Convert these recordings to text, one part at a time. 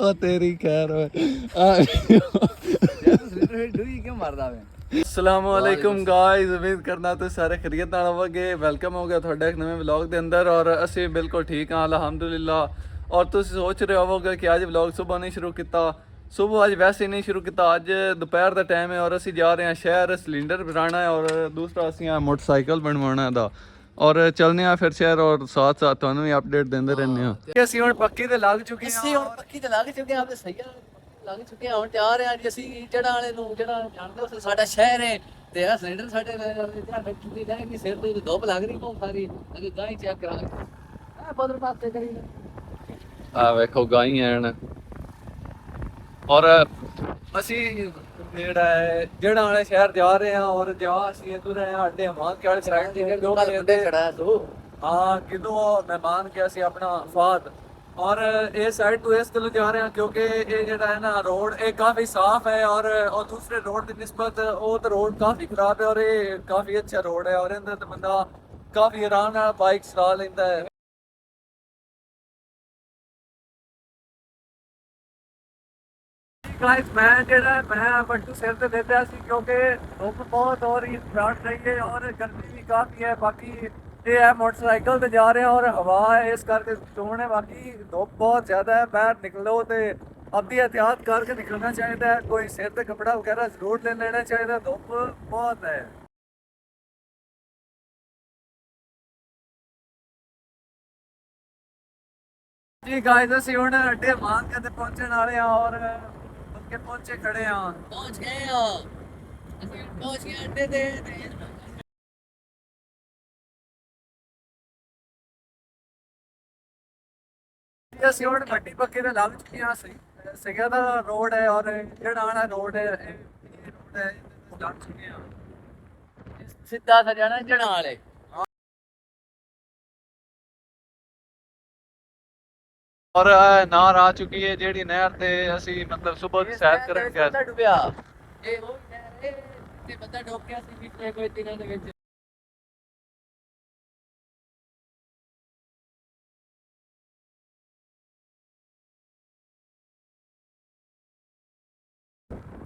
ओ तेरी खैर अस्सलामुअलैकुम गाइस, उम्मीद करना तो सारे खैरियत नाल होवोगे। वेलकम हो गया ਤੁਹਾਡਾ ਇੱਕ ਨਵੇਂ ਵਲੌਗ ਦੇ ਅੰਦਰ ਔਰ ਅਸੀਂ ਬਿਲਕੁਲ ਠੀਕ ਹਾਂ ਅਲਹਮਦੁਲਿਲਾ। ਔਰ ਤੁਸੀਂ ਸੋਚ ਰਹੇ ਹੋਵੋਗੇ ਕਿ ਅੱਜ ਵਲੌਗ ਸਵੇਰ ਨਹੀਂ ਸ਼ੁਰੂ ਕੀਤਾ। ਸੁਬਹ ਅੱਜ ਵੈਸੇ ਨਹੀਂ ਸ਼ੁਰੂ ਕੀਤਾ, ਅੱਜ ਦੁਪਹਿਰ ਦਾ ਟਾਈਮ ਹੈ ਔਰ ਅਸੀਂ ਜਾ ਰਹੇ ਹਾਂ ਸ਼ਹਿਰ ਸਿਲੰਡਰ ਭਰਾਣਾ ਹੈ ਔਰ ਦੂਸਰਾ ਅਸੀਂ ਮੋਟਰਸਾਈਕਲ ਬਣਵਾਉਣਾ ਦਾ और चलने फिर शहर और साथ साथ ਤੁਹਾਨੂੰ ਵੀ ਅਪਡੇਟ ਦਿੰਦੇ ਰਹਿੰਦੇ ਹਾਂ। ਅਸੀਂ ਹੁਣ ਪੱਕੀ ਤੇ ਲੱਗ ਚੁੱਕੇ ਹਾਂ, ਅਸੀਂ ਹੁਣ ਪੱਕੀ ਤੇ ਲੱਗ ਚੁੱਕੇ ਹਾਂ ਤੇ ਸਹੀ ਲੱਗ ਚੁੱਕੇ ਹਾਂ। ਹੁਣ ਤਿਆਰ ਹਾਂ ਜੀ ਅਸੀਂ ਜਿਹੜਾ ਵਾਲੇ ਨੂੰ ਜਿਹੜਾ ਜਾਣਦਾ ਉਸ ਸਾਡਾ ਸ਼ਹਿਰ ਹੈ ਤੇ ਆ ਸਿਲੰਡਰ ਸਾਡੇ ਫੈਕਟਰੀ ਦਾ ਕਿ ਸਿਰ ਤੇ ਧੁੱਪ ਲੱਗ ਰਹੀ ਬਹੁਤ ਸਾਰੀ ਅਗੇ ਗਾਈ ਚੈੱਕ ਕਰਾ ਆ ਬਦਲ ਪਾਸੇ ਕਰੀ ਆ ਵੇਖੋ ਗਾਈ ਐਨ ਔਰ ਅਸੀਂ ਜਿਹੜਾ ਵਾਲੇ ਸ਼ਹਿਰ ਜਾ ਰਹੇ ਹਾਂ ਔਰ ਜਾ ਅਸੀਂ ਇਧਰ ਆਏ ਸਾਡੇ ਹਮਾਨ ਕੇ ਵਾਲੇ ਸਾਈਡ ਤੇ ਲੋਕ ਬੰਦੇ ਖੜਾ ਤੂੰ ਹਾਂ ਕਿਦੋਂ ਮਹਿਮਾਨ ਕਿਹਾ ਸੀ ਆਪਣਾ ਫਾਦ और ये साइड तो इस तरह जा रहे हैं क्योंकि ये जो है ना रोड ये काफ़ी साफ है और दूसरे रोड की निस्बत वो तो रोड काफ़ी खराब है और ये काफ़ी अच्छा रोड है और इंदर तो बंदा काफ़ी आराम नाल बाइक चला लेंदा है। गाइस मैं बट्टू सिर ते लेता सी क्योंकि धुप बहुत और फ्रंट रही है और गर्मी भी काफ़ी है। बाकी ये है मोटरसाइकिल पे जा रहे हैं और हवा है इस करके सोने, बाकी धुप बहुत ज़्यादा है। बाहर निकलो तो अपनी एहतियात करके निकलना चाहिए, कोई सिर पे कपड़ा वगैरह जरूर ले लेना चाहिए, धुप बहुत है। जी गाइस ਅਸੀਂ ਹੁਣ ਅੱਡੇ ਮਾਨ ਕੇ ਤੇ ਪਹੁੰਚਣ ਵਾਲੇ ਆ ਔਰ ਉੱਥੇ ਪਹੁੰਚੇ ਖੜੇ ਆ ਪਹੁੰਚ ਗਏ ਆ ਅਸੀਂ ਪਹੁੰਚ ਗਏ ਅੱਡੇ ਤੇ ਅਸੀਂ ਹੁਣ ਗੱਡੀ ਪੱਕੇ ਤੇ ਲੱਗ ਚੁੱਕੇ ਹਾਂ। ਸਿਗਾ ਦਾ ਰੋਡ ਹੈ ਔਰ ਜਿਹੜਾ ਆਣਾ ਰੋਡ ਹੈ ਇਹ ਰੋਡ ਹੈ ਲੱਗ ਚੁੱਕੇ ਹਾਂ ਸਿੱਧਾ ਸਜਾਣਾ ਜਣਾ ਵਾਲੇ ਔਰ ਨਾਰ ਆ ਚੁੱਕੀ ਹੈ ਜਿਹੜੀ ਨਹਿਰ ਤੇ ਅਸੀਂ ਮਤਲਬ ਸਵੇਰ ਦੀ ਸੈਰ ਕਰਨ ਗਏ ਸੀ। ਡੁੱਬਿਆ ਇਹ ਉਹ ਤੇ ਬੰਦਾ ਡੁੱਬ ਗਿਆ ਸੀ ਪਿਛਲੇ ਕੋਈ ਦਿਨਾਂ ਦੇ ਵਿੱਚ।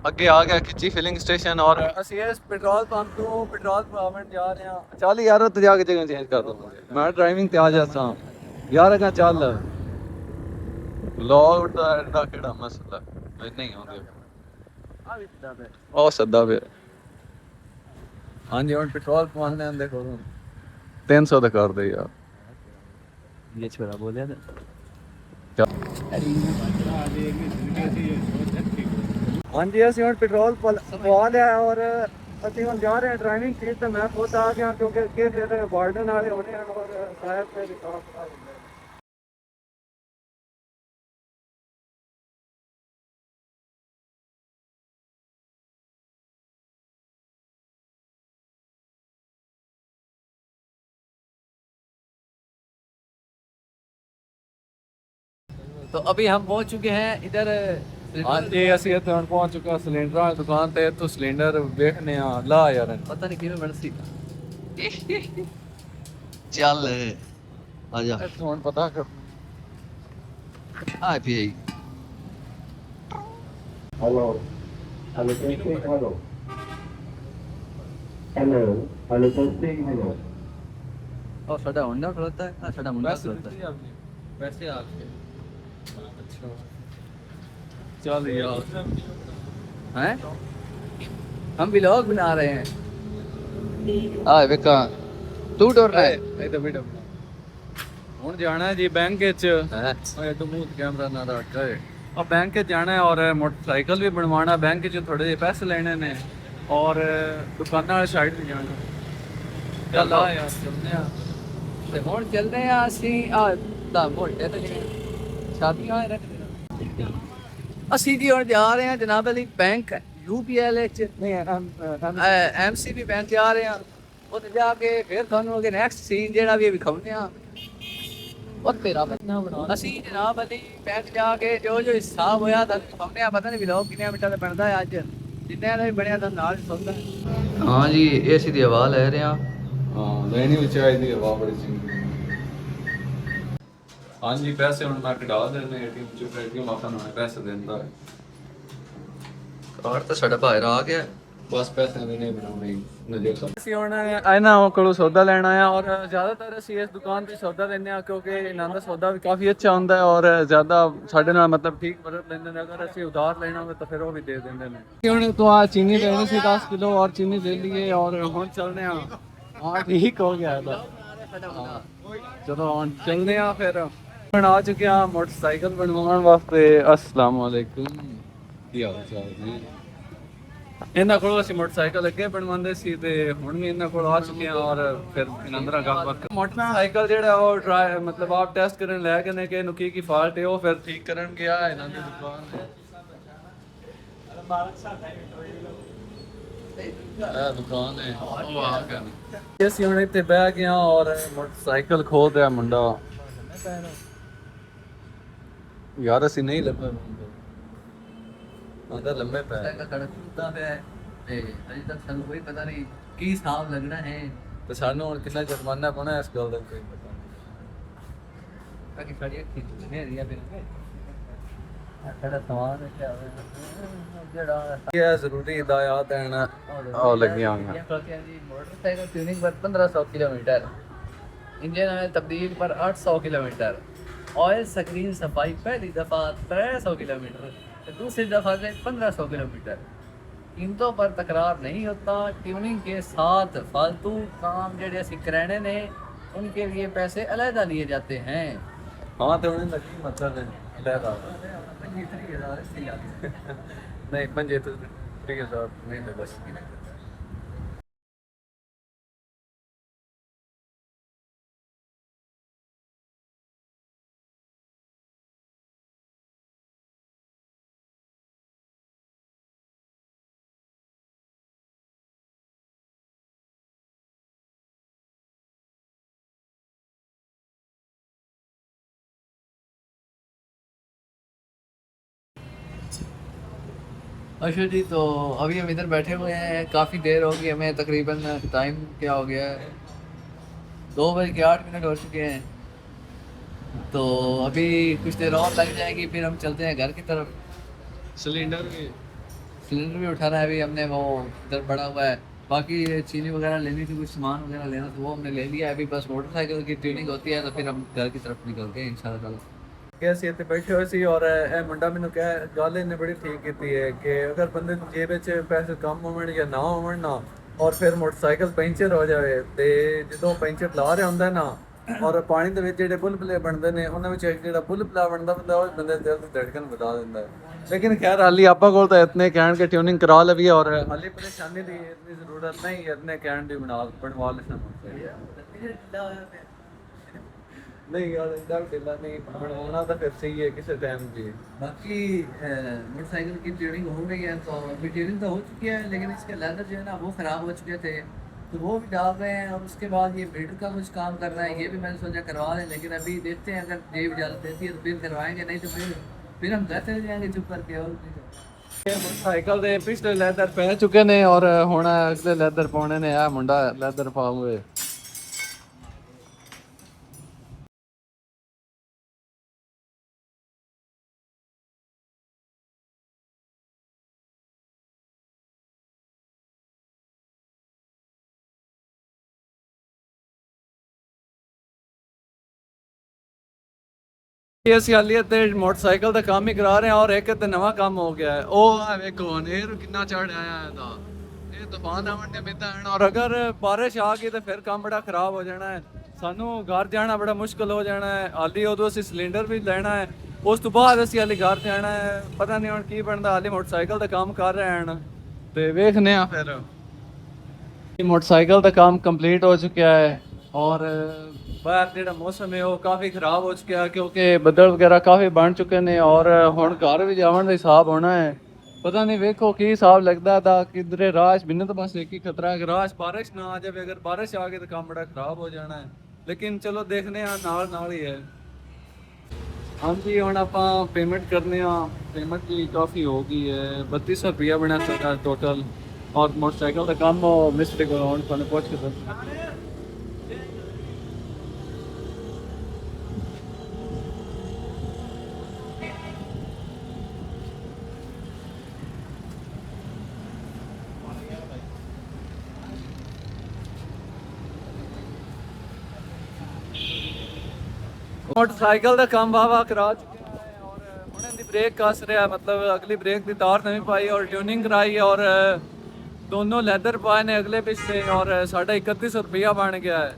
ਅੱਗੇ ਆ ਗਿਆ ਖਿੱਚੀ ਫਿਲਿੰਗ ਸਟੇਸ਼ਨ ਔਰ ਅਸੀਂ ਇਸ ਪੈਟਰੋਲ ਪੰਪ ਤੋਂ ਪੈਟਰੋਲ ਪਵਾਉਣ ਜਾ ਰਹੇ ਹਾਂ। ਚੱਲ ਯਾਰ ਉੱਥੇ ਜਾ ਕੇ ਜਗ੍ਹਾ ਚੇਂਜ ਕਰ ਦੋ, ਮੈਂ ਡਰਾਈਵਿੰਗ ਤੇ ਆ ਜਾਸਾਂ ਯਾਰ। ਅਗਾ ਚੱਲ ਲੋਡ ਦਾ ਕਿਹੜਾ ਮਸਲਾ ਨਹੀਂ ਆਉਂਦੇ ਉਹ ਸੱਦਾ ਪਿਆ। ਹਾਂਜੀ ਹੁਣ ਪੈਟਰੋਲ ਪਵਾਉਣੇ ਆਂ, ਦੇਖੋ 300 ਦਾ ਕਰ ਦੇ ਯਾਰ। ਇਹ ਛੋਰਾ ਬੋਲਿਆ ਨਾ ਹਾਂਜੀ ਅਸੀਂ ਹੁਣ ਪੈਟਰੋਲ ਪਵਾ ਲਿਆ ਔਰ ਅਸੀਂ ਹੁਣ ਜਾ ਰਹੇ ਹਾਂ ਡਰਾਈਵਿੰਗ ਸੀਟ ਤੇ। ਮੈਂ ਖੁਦ ਆ ਗਿਆ ਕਿਉਂਕਿ ਅੱਗੇ ਫਿਰ ਵਾਰਡਨ ਵਾਲੇ ਹੋਣੇ ਹਨ ਔਰ ਸਾਹਿਬ ਤੇ ਰਿਕਾਰਡ तो अभी हम पहुंच चुके हैं इधर। हाँ जी ਅਸੀਂ ਇੱਥੇ ਹੁਣ ਪਹੁੰਚ ਚੁੱਕਾ ਸਿਲੰਡਰ ਵਾਲੀ ਦੁਕਾਨ ਤੇ। ਇੱਥੋਂ ਸਿਲੰਡਰ ਵੇਖਨੇ ਆ ਲਾ ਯਾਰ पता नहीं किਵੇਂ ਬਣਸੀ ਚੱਲ ਆ ਜਾ ਇੱਥੋਂ ਹੁਣ ਪਤਾ ਕਰ। ਆ ਪੀ Hello. Hello, testing. Hello. Hello. Hello, testing. Hello. और साडा होंडा खड़ोता है ना, साडा मुंडा खड़ोता है। वैसे आपके अच्छा चल यार हैं हम व्लॉग बना रहे हैं। ਆ ਵੇਖਾਂ ਤੂੰ ਡਰਨਾ ਹੈ ਇਹ ਤਾਂ ਵੀਡੀਓ ਹੁਣ ਜਾਣਾ ਜੀ ਬੈਂਕ ਵਿੱਚ। ਹੈ ਓਏ ਤੂੰ ਮੂੰਹ ਕੈਮਰਾ ਨਾ ਰੱਖ ਓਏ। ਆ ਬੈਂਕ ਵਿੱਚ ਜਾਣਾ ਹੈ ਔਰ ਮੋਟਰਸਾਈਕਲ ਵੀ ਬਣਵਾਉਣਾ, ਬੈਂਕ 'ਚ ਥੋੜੇ ਜਿਹੇ ਪੈਸੇ ਲੈਣੇ ਨੇ ਔਰ ਦੁਕਾਨਾਂ ਵਾਲੀ ਸਾਈਡ ਤੇ ਜਾਣਾ। ਚੱਲ ਆ ਯਾਰ ਚੱਲਦੇ ਆ। ਤੇ ਹੁਣ ਚੱਲਦੇ ਆ ਅਸੀਂ ਆ ਦਾ ਮੋਟੇ ਤੇ ਸ਼ਾਦੀਆਂ ਰੱਖਦੇ ਅਸੀਂ ਜੀ ਹੁਣ ਜਾ ਰਹੇ ਹਾਂ ਜਨਾਬ ਅਲੀ ਬੈਂਕ UPL ਚ ਨਹੀਂ MCB ਬੈਂਕ ਜਾ ਰਹੇ ਹਾਂ। ਉੱਥੇ ਜਾ ਕੇ ਫਿਰ ਤੁਹਾਨੂੰ ਅੱਗੇ ਨੈਕਸਟ ਸੀਨ ਜਿਹੜਾ ਵੀ ਵਿਖਾਉਂਦੇ ਆ ਉਹ ਤੇਰਾ ਬਣਾ ਅਸੀਂ ਜਨਾਬ ਅਲੀ ਬੈਂਕ ਜਾ ਕੇ ਜੋ ਜੋ ਹਿਸਾਬ ਹੋਇਆ ਤਾਂ ਵਿਖਾਉਂਦੇ ਆ। ਪਤਾ ਨਹੀਂ ਵਲੌਗ ਕਿੰਨੇ ਮਿੰਟਾਂ ਦਾ ਬਣਦਾ ਹੈ ਅੱਜ, ਜਿੰਨੇ ਦਾ ਵੀ ਬਣਿਆ ਤਾਂ ਨਾਲ ਸੁਣਦਾ। ਹਾਂ ਜੀ ਏਸੀ ਦੀ ਹਵਾ ਲੈ ਰਹੇ ਆ। ਹਾਂ ਲੈਣੀ ਵੀ ਚਾਹੀਦੀ ਹਵਾ ਬੜੀ ਚੰਗੀ। हाँ जी पैसे ਹੁਣ ਮੈਂ ਕਢਾ ਦੇਣੇ ਏਟੀਐਮ ਚ ਏਟੀਐਮ ਆਪਾਂ ਨੂੰ ਪੈਸੇ ਦਿੰਦਾ ਹੈ ਕਾਰ ਤਾਂ ਸਾਡਾ ਬਾਹਰ ਆ ਗਿਆ। ਬਸ ਪੈਸੇ ਦੇਣੇ ਬਣਾਉਣੇ ਨਜ਼ਰ ਤੋਂ ਅਸੀਂ ਹੁਣ ਇਹਨਾਂ ਕੋਲੋਂ ਸੌਦਾ ਲੈਣਾ ਆ ਔਰ ਜ਼ਿਆਦਾਤਰ ਅਸੀਂ ਇਸ ਦੁਕਾਨ ਤੇ ਸੌਦਾ ਲੈਂਦੇ ਆ ਕਿਉਂਕਿ ਇਹਨਾਂ ਦਾ ਸੌਦਾ ਵੀ ਕਾਫੀ ਅੱਛਾ ਹੁੰਦਾ ਹੈ ਔਰ ਜ਼ਿਆਦਾ ਸਾਡੇ ਨਾਲ ਮਤਲਬ ਠੀਕ ਮਦਦ ਲੈਂਦੇ ਨੇ ਅਗਰ ਅਸੀਂ ਉਧਾਰ ਲੈਣਾ ਹੋਵੇ ਤਾਂ ਫਿਰ ਉਹ ਵੀ ਦੇ ਦਿੰਦੇ ਨੇ ਹੁਣ ਤੋਂ ਆ ਚੀਨੀ ਲੈਣੀ ਸੀ 10 ਕਿਲੋ ਔਰ ਚੀਨੀ ਲੈ ਲਈਏ ਔਰ ਹੁਣ ਚੱਲਦੇ ਆ ਹਾਂ ਠੀਕ ਹੋ ਗਿਆ ਇਹਦਾ ਜਦੋਂ ਹੁਣ ਚੱਲਦੇ ਆ ਫਿਰ ਹੁਣ ਆ ਚੁੱਕੇ ਆ ਮੋਟਰਸਾਈਕਲ ਬਣਵਾਉਣ ਵਾਸਤੇ ਅਸਲਾਮ ਵਾਲੇਕੁਮ ਕੀ ਹਾਲ ਚਾਲ ਨੇ ਇਹਨਾਂ ਕੋਲ ਅਸੀਂ ਮੋਟਰਸਾਈਕਲ ਅੱਗੇ ਬਣਵਾਉਂਦੇ ਸੀ ਤੇ ਹੁਣ ਵੀ ਇਹਨਾਂ ਕੋਲ ਆ ਚੁੱਕੇ ਆ ਔਰ ਫਿਰ ਇਹਨਾਂ ਦਾ ਗੱਲਬਾਤ ਮੋਟਰਸਾਈਕਲ ਜਿਹੜਾ ਉਹ ਟਰਾਈ ਮਤਲਬ ਆਪ ਟੈਸਟ ਕਰਨ ਲੈ ਕੇ ਨੇ ਕਿ ਇਹਨੂੰ ਕੀ ਫਾਲਟ ਹੈ ਉਹ ਫਿਰ ਠੀਕ ਕਰਨ ਗਿਆ ਇਹਨਾਂ ਦੀ ਦੁਕਾਨ ਹੈ ਇਹ ਦੁਕਾਨ ਹੈ ਉਹ ਆ ਗਿਆ ਅਸੀਂ ਹੁਣ ਇੱਥੇ ਬਹਿ ਗਏ ਔਰ ਮੋਟਰਸਾਈਕਲ ਖੋਲ ਰਿਹਾ ਮੁੰਡਾ ਯਾਰ ਅਸੀਂ ਨਹੀਂ ਲੱਭੇ ਉਹਦਾ ਲੰਮੇ ਪੈ ਖੜਕਦਾ ਪਿਆ ਹੈ ਤੇ ਅਜੇ ਤੱਕ ਸਾਨੂੰ ਕੋਈ ਪਤਾ ਨਹੀਂ ਕੀ ਹਿਸਾਬ ਲੱਗਣਾ ਹੈ ਤੇ ਸਾਨੂੰ ਹੁਣ ਕਿੰਨਾ ਜੁਰਮਾਨਾ ਪਾਉਣਾ ਇਸ ਗੱਲ ਦਾ ਕੋਈ ਪਤਾ ਤਾਂ ਕਿ ਸਾਡੀ ਅੱਖੀ ਨਹੀਂ ਰਹੀ ਫਿਰ ਸਾਡਾ ਸਮਾਨ ਹੈ ਜਿਹੜਾ ਇਹ ਜ਼ਰੂਰੀ ਹਦਾਇਤ ਹਨ ਉਹ ਲੱਗੀਆਂ ਹੋਈਆਂ ये कहते हैं जी मोटरसाइकिल ट्यूनिंग पर 1500 किलोमीटर इंजन ऑयल तब्दील पर 800 किलोमीटर ऑयल स्क्रीन सफाई पहली दफ़ा 300 किलोमीटर तो दूसरी दफ़ा से 1500 किलोमीटर कीमतों पर तकरार नहीं होता ट्यूनिंग के साथ फालतू काम जड़े ऐसे कराने ने उनके लिए पैसे अलहदा लिए जाते हैं हाँ तो उन्हें लगी मतलब अलहदा नहीं पंजे तो 3000 नहीं तो बस अच्छा जी तो अभी हम इधर बैठे हुए हैं काफ़ी देर हो गई हमें तकरीबन टाइम क्या हो गया है 2:08 हो चुके हैं तो अभी कुछ देर और लग जाएगी फिर हम चलते हैं घर की तरफ सिलेंडर भी सिलेंडर भी उठाना है अभी हमने वो इधर पड़ा हुआ है बाकी चीनी वगैरह लेनी थी कुछ सामान वगैरह लेना था वो हमने ले लिया है अभी बस मोटरसाइकिल की ट्यूनिंग होती है तो फिर हम घर की तरफ निकलते हैं इंशाल्लाह ਕਿ ਅਸੀਂ ਇੱਥੇ ਬੈਠੇ ਹੋਏ ਸੀ ਔਰ ਇਹ ਮੁੰਡਾ ਮੈਨੂੰ ਕਹਿ ਗੱਲ ਇਹਨੇ ਬੜੀ ਠੀਕ ਕੀਤੀ ਹੈ ਕਿ ਅਗਰ ਬੰਦੇ ਦੀ ਜੇਬ ਵਿੱਚ ਪੈਸੇ ਕਮ ਹੋਣ ਜਾਂ ਨਾ ਹੋਣ ਨਾ ਔਰ ਫਿਰ ਮੋਟਰਸਾਈਕਲ ਪੈਂਚਰ ਹੋ ਜਾਵੇ ਤੇ ਜਦੋਂ ਪੈਂਚਰ ਲਾ ਰਿਹਾ ਹੁੰਦਾ ਨਾ ਔਰ ਪਾਣੀ ਦੇ ਵਿੱਚ ਜਿਹੜੇ ਬੁਲਬੁਲੇ ਬਣਦੇ ਨੇ ਉਹਨਾਂ ਵਿੱਚ ਇੱਕ ਜਿਹੜਾ ਬੁਲਬੁਲਾ ਬਣਦਾ ਹੁੰਦਾ ਉਹ ਬੰਦੇ ਦੇ ਦਿਲ ਦੀ ਧੜਕਨ ਵਧਾ ਦਿੰਦਾ ਹੈ ਲੇਕਿਨ ਖੈਰ ਹਾਲੀ ਆਪਾਂ ਕੋਲ ਤਾਂ ਇਤਨੇ ਕਹਿਣ ਕੇ ਟਿਊਨਿੰਗ ਕਰਾ ਲਵੀ ਔਰ ਹਾਲੀ ਪਰੇਸ਼ਾਨੀ ਦੀ ਇਤਨੀ ਜ਼ਰੂਰਤ ਨਹੀਂ ਹੈ ਇਤਨੇ ਕਹਿਣ ਦੀ ਬਣਵਾ ਲੈਣਾ नहीं यार इधर ढीला नहीं बनवाना तो फिर सही है किसी टाइम भी बाकी मोटरसाइकिल की ट्यूनिंग हो गई है तो अभी ट्यूनिंग तो हो चुकी है लेकिन इसके लेदर जो है ना वो ख़राब हो चुके थे तो वो भी डाल रहे हैं और उसके बाद ये बिल्ड का कुछ काम कर रहा है ये भी मैंने सोचा करवा लें लेकिन अभी देखते हैं अगर जेब इजाज़त देती है तो फिर करवाएंगे नहीं तो फिर हम घर चले जाएंगे चुप करके और मोटरसाइकिल ਦੇ ਪਿਛਲੇ ਲੈਦਰ ਪੈ ਚੁੱਕੇ ਨੇ ਔਰ ਹੁਣ ਅਗਲੇ ਲੈਦਰ ਪਾਉਣੇ ਨੇ ਆ ਮੁੰਡਾ ਲੈਦਰ ਪਾਉਂਗੇ ਅਸੀਂ ਹਾਲੀ ਤੇ ਮੋਟਰਸਾਈਕਲ ਦਾ ਕੰਮ ਹੀ ਕਰਾ ਰਹੇ ਹਾਂ ਔਰ ਇੱਕ ਤੇ ਨਵਾਂ ਕੰਮ ਹੋ ਗਿਆ ਹੈ ਉਹ ਆ ਵੇਖੋ ਨੇਰ ਕਿੰਨਾ ਚੜ ਆਇਆ ਇਹਦਾ ਇਹ ਤੂਫਾਨ ਆਉਣ ਦੇ ਮਿੱਦਾਂ ਹਨ ਔਰ ਅਗਰ ਬਾਰਿਸ਼ ਆ ਗਈ ਤਾਂ ਫਿਰ ਕੰਮ ਬੜਾ ਖਰਾਬ ਹੋ ਜਾਣਾ ਹੈ ਸਾਨੂੰ ਘਰ ਜਾਣਾ ਬੜਾ ਮੁਸ਼ਕਲ ਹੋ ਜਾਣਾ ਹੈ ਹਾਲੀ ਉਦੋਂ ਅਸੀਂ ਸਿਲੰਡਰ ਵੀ ਲੈਣਾ ਹੈ ਉਸ ਤੋਂ ਬਾਅਦ ਅਸੀਂ ਹਾਲੀ ਘਰ ਜਾਣਾ ਹੈ ਪਤਾ ਨਹੀਂ ਹੁਣ ਕੀ ਬਣਦਾ ਹਾਲੀ ਮੋਟਰਸਾਈਕਲ ਦਾ ਕੰਮ ਕਰ ਰਹੇ ਹਨ ਤੇ ਵੇਖਨੇ ਆ ਫਿਰ ਮੋਟਰਸਾਈਕਲ ਦਾ ਕੰਮ ਕੰਪਲੀਟ ਹੋ ਚੁੱਕਿਆ ਹੈ ਔਰ ਬਾਹਰ ਜਿਹੜਾ ਮੌਸਮ ਹੈ ਉਹ ਕਾਫੀ ਖਰਾਬ ਹੋ ਚੁੱਕਿਆ ਕਿਉਂਕਿ ਬੱਦਲ ਵਗੈਰਾ ਕਾਫੀ ਬਣ ਚੁੱਕੇ ਨੇ ਔਰ ਹੁਣ ਘਰ ਵੀ ਜਾਵਣ ਦਾ ਹਿਸਾਬ ਹੋਣਾ ਹੈ ਪਤਾ ਨਹੀਂ ਵੇਖੋ ਕੀ ਹਿਸਾਬ ਲੱਗਦਾ ਤਾਂ ਕਿਧਰੇ ਰਾਸ਼ ਬਿਨਾਂ ਤਾਂ ਬਸ ਇੱਕ ਹੀ ਖਤਰਾ ਹੈ ਕਿ ਰਾਸ਼ ਬਾਰਿਸ਼ ਨਾ ਆ ਜਾਵੇ ਅਗਰ ਬਾਰਿਸ਼ ਆ ਗਈ ਤਾਂ ਕੰਮ ਬੜਾ ਖਰਾਬ ਹੋ ਜਾਣਾ ਹੈ ਲੇਕਿਨ ਚਲੋ ਦੇਖਦੇ ਹਾਂ ਨਾਲ ਹੀ ਹੈ ਹਾਂਜੀ ਹੁਣ ਆਪਾਂ ਪੇਮੈਂਟ ਕਰਨੇ ਆ ਪੇਮੈਂਟ ਵੀ ਕਾਫੀ ਹੋ ਗਈ ਹੈ 3200 ਰੁਪਇਆ ਬਣਿਆ ਸਾਡਾ ਟੋਟਲ ਔਰ ਮੋਟਰਸਾਈਕਲ ਦਾ ਕੰਮ ਮਿਸਟਰੀ ਕੋਲ ਹੁਣ ਤੁਹਾਨੂੰ ਪੁੱਛ ਕੇ ਦੱਸਣਾ ਮੋਟਰਸਾਈਕਲ ਦਾ ਕੰਮ ਵਾਵਾ ਕਰਾ ਚੁੱਕਿਆ ਹੈ ਔਰ ਹੁਣ ਇਹਦੀ ਬ੍ਰੇਕ ਕੱਸ ਰਿਹਾ, ਮਤਲਬ ਅਗਲੀ ਬ੍ਰੇਕ ਦੀ ਤਾਰ ਨਵੀਂ ਪਾਈ ਔਰ ट्यूनिंग कराई और दोनों ਲੈਦਰ ਪਾਏ ਨੇ ਅਗਲੇ ਪਿਛਲੇ ਔਰ ਸਾਡਾ 3100 ਰੁਪਇਆ ਬਣ ਗਿਆ ਹੈ।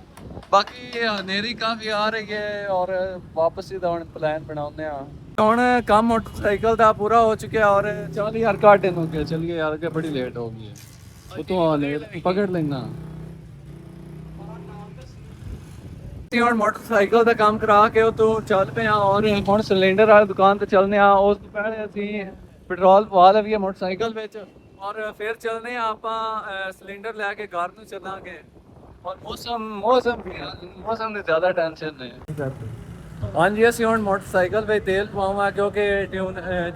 ਬਾਕੀ ਹਨੇਰੀ ਕਾਫੀ ਆ ਰਹੀ ਹੈ ਔਰ ਵਾਪਸ ਹੀ ਦਾ ਹੁਣ ਪਲਾਨ ਬਣਾਉਂਦੇ ਆ। ਹੁਣ ਕੰਮ ਮੋਟਰਸਾਈਕਲ ਦਾ ਪੂਰਾ ਹੋ ਚੁੱਕਿਆ ਔਰ ਚੱਲ ਯਾਰ ਕਾਟੇ ਨੂੰ ਕੇ ਚਲੀਏ ਯਾਰ ਕਿ ਬੜੀ ਲੇਟ ਹੋ ਗਈ ਹੈ। ਉਹ ਤੋਂ ਆਲੇ ਪਕੜ ਲੈਣਾ। ਹੁਣ ਮੋਟਰਸਾਈਕਲ ਦਾ ਕੰਮ ਕਰਾ ਕੇ ਉਹ ਤੋਂ ਚੱਲ ਪਏ ਆ ਔਰ ਹੁਣ ਸਿਲੰਡਰ ਵਾਲੀ ਦੁਕਾਨ ਤੇ ਚੱਲਨੇ ਆ। ਉਸ ਤੋਂ ਪਹਿਲੇ ਅਸੀਂ ਪੈਟਰੋਲ ਪਵਾ ਲਈਏ ਮੋਟਰਸਾਈਕਲ ਵਿੱਚ ਔਰ ਫਿਰ ਚੱਲਨੇ ਆ ਆਪਾਂ ਸਿਲੰਡਰ ਲੈ ਕੇ ਘਰ ਨੂੰ ਚੱਲਾਂਗੇ। ਔਰ ਮੌਸਮ ਦੀ ਜ਼ਿਆਦਾ ਟੈਨਸ਼ਨ ਨਹੀਂ। ਹਾਂਜੀ ਅਸੀਂ ਹੁਣ ਮੋਟਰਸਾਈਕਲ ਵਿੱਚ ਤੇਲ ਪਵਾਵਾਂ ਕਿਉਂਕਿ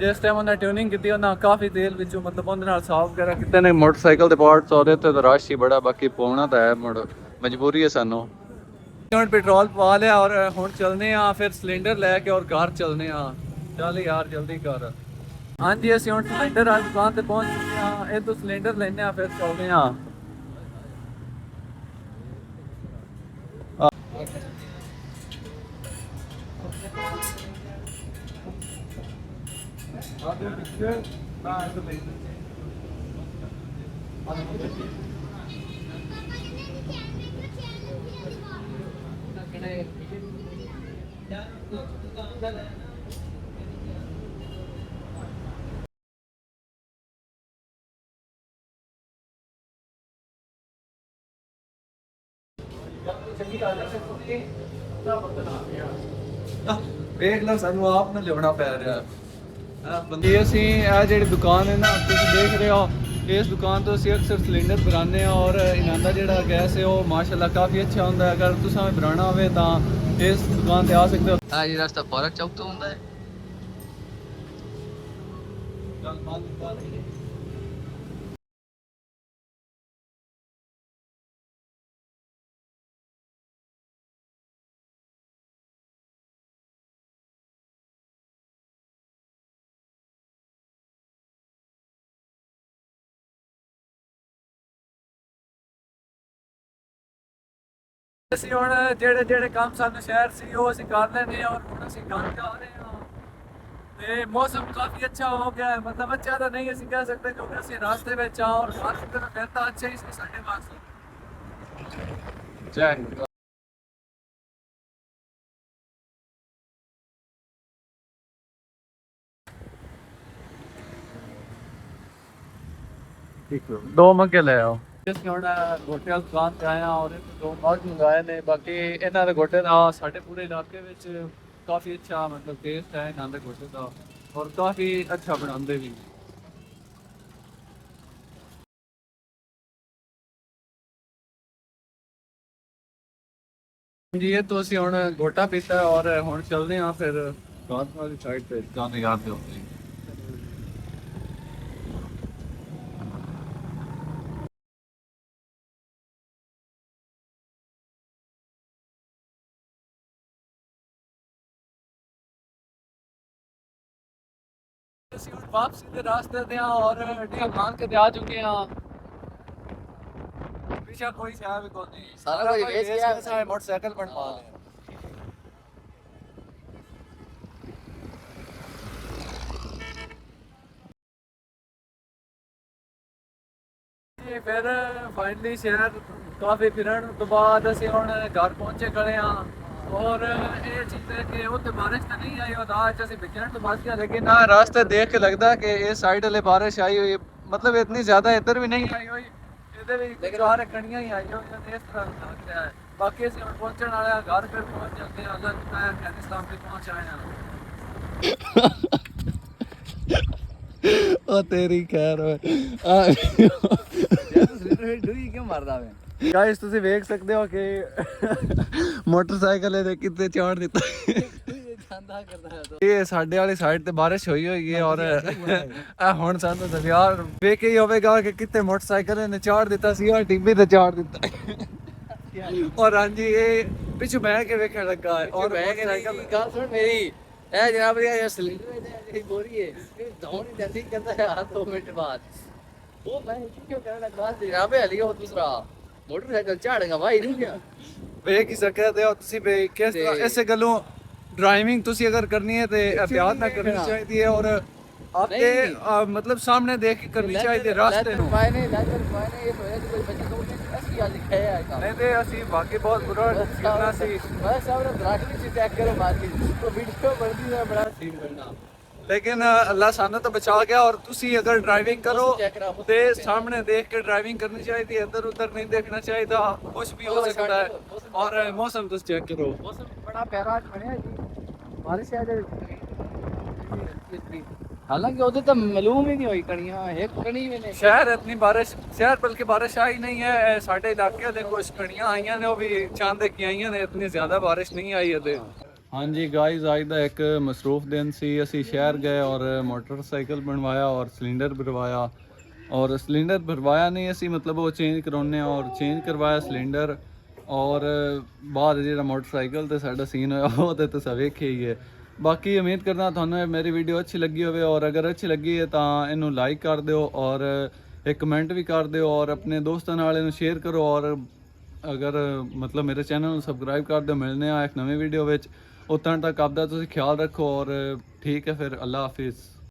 ਜਿਸ ਟਾਈਮ ਉਹਨਾਂ ਟਿਊਨਿੰਗ ਕੀਤੀ ਉਹਨਾਂ ਕਾਫੀ ਤੇਲ ਵਿੱਚੋਂ ਮਤਲਬ ਉਹਦੇ ਨਾਲ ਸਾਫ਼ ਵਗੈਰਾ ਕੀਤੇ ਨੇ ਮੋਟਰਸਾਈਕਲ ਦੇ ਪਾਰਟਸ ਔਰ ਇੱਥੇ ਤਾਂ ਰਸ਼ ਹੀ ਬੜਾ। ਬਾਕੀ ਪਾਉਣਾ ਤਾਂ ਹੈ ਮੁੜ ਮਜਬੂਰੀ ਹੈ ਸਾਨੂੰ। ਹੁਣ ਪੈਟਰੋਲ ਪਵਾ ਲਿਆ ਔਰ ਹੁਣ ਚੱਲਨੇ ਆ ਫਿਰ ਸਿਲੰਡਰ ਲੈ ਕੇ ਔਰ ਘਰ ਚੱਲਨੇ ਆ। ਚੱਲ ਯਾਰ ਜਲਦੀ ਕਰ। ਹਾਂਜੀ ਅਸੀਂ ਹੁਣ ਸਿਲੰਡਰ ਵਾਲੀ ਦੁਕਾਨ ਤੇ ਪਹੁੰਚ ਚੁੱਕੇ ਆ। ਇਹ ਤੋਂ ਸਿਲੰਡਰ ਲੈਣੇ ਆ ਫਿਰ ਚੱਲਦੇ ਆ। ਵੇਖ ਲਓ ਸਾਨੂੰ ਆਪ ਨੂੰ ਲਿਆਉਣਾ ਪੈ ਰਿਹਾ। ਬੰਦੇ ਅਸੀਂ ਇਹ ਜਿਹੜੀ ਦੁਕਾਨ ਹੈ ਨਾ ਤੁਸੀਂ ਦੇਖ ਰਹੇ ਹੋ ਇਸ ਦੁਕਾਨ ਤੋਂ ਅਸੀਂ ਅਕਸਰ ਸਿਲੰਡਰ ਭਰਾਉਂਦੇ ਹਾਂ ਔਰ ਇਹਨਾਂ ਦਾ ਜਿਹੜਾ ਗੈਸ ਹੈ ਉਹ ਮਾਸ਼ਾਅੱਲਾ ਕਾਫੀ ਅੱਛਾ ਹੁੰਦਾ ਹੈ। ਅਗਰ ਤੁਸੀਂ ਭਰਾਉਣਾ ਹੋਵੇ ਤਾਂ ਇਸ ਦੁਕਾਨ ਤੇ ਆ ਸਕਦੇ ਹੋ। ਆ ਜੀ ਰਸਤਾ ਪਾਰਕ ਚੌਕ ਤੋਂ ਹੁੰਦਾ ਹੈ। ਅਸੀਂ ਹੁਣ ਜਿਹੜੇ ਕੰਮ ਸਾਨੂੰ ਸ਼ਹਿਰ ਸੀ ਉਹ ਅਸੀਂ ਕਰ ਲੈਂਦੇ ਹਾਂ ਔਰ ਹੁਣ ਅਸੀਂ ਘਰ ਜਾ ਰਹੇ ਹਾਂ ਤੇ ਮੌਸਮ ਕਾਫੀ ਅੱਛਾ ਹੋ ਗਿਆ ਹੈ। ਮਤਲਬ ਅੱਛਾ ਤਾਂ ਨਹੀਂ ਅਸੀਂ ਕਹਿ ਸਕਦੇ ਕਿਉਂਕਿ ਅਸੀਂ ਰਾਸਤੇ ਵਿੱਚ ਆ ਔਰ ਹਰ ਤਰ੍ਹਾਂ ਫਿਰ ਤਾਂ ਅੱਛਾ ਹੀ ਸੀ ਸਾਡੇ ਵਾਸਤੇ। ਜੈ ਹਿੰਦ। ਦੋ ਮੰਗੇ ਲੈ ਆਓ। ਅਸੀਂ ਹੁਣ ਗੋਟੇ ਵਾਲੀ ਦੁਕਾਨ ਤੇ ਆਏ ਹਾਂ ਔਰ ਇੱਥੇ ਦੋ ਮੱਗ ਮੰਗਾਏ ਨੇ। ਬਾਕੀ ਇਹਨਾਂ ਦੇ ਗੋਟੇ ਦਾ ਸਾਡੇ ਪੂਰੇ ਇਲਾਕੇ ਵਿੱਚ ਕਾਫੀ ਅੱਛਾ ਮਤਲਬ ਟੇਸਟ ਹੈ ਇਹਨਾਂ ਦੇ ਗੋਟੇ ਦਾ ਔਰ ਕਾਫੀ ਅੱਛਾ ਬਣਾਉਂਦੇ ਵੀ ਨੇ। ਜੀ ਇਹ ਤੋਂ ਅਸੀਂ ਹੁਣ ਗੋਟਾ ਪੀਤਾ ਔਰ ਹੁਣ ਚੱਲਦੇ ਹਾਂ ਫਿਰ ਰਾਤ ਵਾਲੀ ਸਾਈਡ ਤੇ ਜਾਣੇ ਯਾਦ ਦਿਓ। ਅਸੀਂ ਹੁਣ ਵਾਪਸੀ ਦੇ ਰਾਸਤੇ ਤੇ ਆ ਔਰ ਡੀਆ ਖਾਨ ਕੇ ਤੇ ਆ ਚੁੱਕੇ ਹਾਂ। ਪੀਛਾ ਕੋਈ ਸ਼ਹਿਰ ਵੀ ਕੋਈ ਨਹੀਂ ਸਾਰਾ ਕੁਝ ਵੇਚ ਗਿਆ। ਸਾਰੇ ਮੋਟਰਸਾਈਕਲ ਬਣਵਾ ਲਿਆ। ਫਿਰ ਫਾਈਨਲੀ ਸ਼ਹਿਰ ਕਾਫੀ ਫਿਰਨ ਤੋਂ ਬਾਅਦ ਅਸੀਂ ਹੁਣ ਘਰ ਪਹੁੰਚੇ ਖੜੇ ਹਾਂ और ये चीज़ है कि वो तो बारिश तो नहीं आई और आज ऐसे बिगड़न तो बात किया लेकिन हाँ रास्ते देख के लगता है कि ये साइड वाले बारिश आई हुई मतलब इतनी ज़्यादा इधर भी नहीं आई हुई इधर भी सारे कड़ियाँ ही आई हुई इस तरह लग रहा है। बाकी ਅਸੀਂ ਹੁਣ ਪਹੁੰਚਣ ਵਾਲੇ ਆ ਘਰ ਫਿਰ ਪਹੁੰਚ ਜਾਂਦੇ ਆ। अगर मैं अफगानिस्तान पे पहुंच आए हैं ओ तेरी खैर ਡੂਈ ਕਿਉਂ ਮਾਰਦਾ ਵੇ? ਗਾਇਸ ਤੁਸੀਂ ਵੇਖ ਸਕਦੇ ਹੋ ਕਿ ਮੋਟਰਸਾਈਕਲ ਇਹਦੇ ਕਿੱਥੇ ਚਾੜ ਦਿੱਤਾ। ਇਹ ਸਾਡੇ ਵਾਲੀ ਸਾਈਡ ਤੇ ਬਾਰਿਸ਼ ਹੋਈ ਹੈ ਔਰ ਇਹ ਹੁਣ ਸਾਨੂੰ ਤਾਂ ਯਾਰ ਵੇਖ ਕੇ ਹੀ ਹੋਵੇਗਾ ਕਿ ਕਿੱਥੇ ਮੋਟਰਸਾਈਕਲ ਇਹਨੇ ਚਾੜ ਦਿੱਤਾ ਸੀ ਔਰ ਟੀਵੀ ਤੇ ਚਾੜ ਦਿੱਤਾ। ਔਰ ਹਾਂਜੀ ਇਹ ਪਿੱਛੇ ਬਹਿ ਕੇ ਵੇਖਣ ਲੱਗਾ ਹੈ ਔਰ ਬਹਿ ਕੇ ਗੱਲ ਸੁਣ ਮੇਰੀ ਇਹ ਜਨਾਬ ਇਹ ਸਿਲੰਡਰ ਜਿਹੜੀ ਬੋਰੀ ਹੈ ਇਹ ਦੌੜ ਨਹੀਂ ਜਾਂਦੀ ਕਹਿੰਦਾ ਯਾਰ 2 ਮਿੰਟ ਬਾਅਦ ਉਹ ਮੈਂ ਕਿਉਂ ਕਹਿਣ ਲੱਗਾ ਜਨਾਬ ਹਲੀ ਉਹ ਦੂਸਰਾ ਮੋਟਰਸਾਈਕਲ ਝਾੜੇਗਾ ਭਾਈ ਨਹੀਂ ਗਿਆ। ਵੇਖ ਹੀ ਸਕਦੇ ਹੋ ਤੁਸੀਂ ਵੀ ਕਿਸ ਤਰ੍ਹਾਂ ਇਸੇ ਗੱਲੋਂ ड्राइविंग तुसी अगर करनी है तो एहतियात ना करनी चाहिए और आपके मतलब सामने देख के करनी चाहिए रास्ते ਨੂੰ ਪਾਏ ਨੇ ਲੈਦਰ ਪਾਏ ਨੇ ਇਹ ਹੋਇਆ ਕਿ ਕੋਈ ਬੱਚੇ ਤੋਂ ਅਸੀਂ ਅੱਜ ਲਿਖਿਆ ਹੈ ਨਹੀਂ ਤੇ ਅਸੀਂ ਬਾਕੀ ਬਹੁਤ ਬੁਰਾ ਕਰਨਾ ਸੀ ਮੈਂ ਸਾਹਮਣੇ ਦਰਖਤ ਵਿੱਚ ਚੈੱਕ ਕਰੋ ਮਾਰਕੀ ਉਹ ਵੀਡੀਓ ਬਣਦੀ ਹੈ ਬੜਾ ਸੀਨ ਬਣਨਾ लेकिन अल्लाह सानू तो बचा गया और तुसी अगर ड्राइविंग करो तो सामने देख के ड्राइविंग करनी चाहिए इधर उधर नहीं देखना चाहिए कुछ भी हो सकता है और मौसम तुम चेक करो मौसम बड़ा प्यारा बनया जी बारिश आ जाए हालांकि उधर तो मालूम ही नहीं हुई कणियां एक कणी भी नहीं शहर इतनी बारिश शहर बल्कि बारिश आई नहीं है साढ़े इलाके दे कुछ कणियां आईयां ने वो भी चांद की आईयां ने इतनी ज्यादा बारिश नहीं आई है हाँ जी गाइस आज का एक मसरूफ दिन सी असी शहर गए और मोटरसाइकिल बनवाया और सिलेंडर भरवाया और सिलेंडर भरवाया नहीं असी मतलब वो चेंज करवाने और चेंज करवाया सिलेंडर और बाद जो मोटरसाइकिल तो साडा सीन होया वो तो तुसीं वेखिया ही है बाकी उम्मीद करना थानू मेरी वीडियो अच्छी लगी होवे और अगर अच्छी लगी है तो इनू लाइक कर दिओ और एक कमेंट भी कर दिओ और अपने दोस्तों नाल इनू शेयर करो और अगर मतलब मेरे चैनल को सबसक्राइब कर दिओ मिलने आ एक नवी वीडियो विच उतना तक आपका तुसीं ख्याल रखो और ठीक है फिर अल्लाह हाफिज़।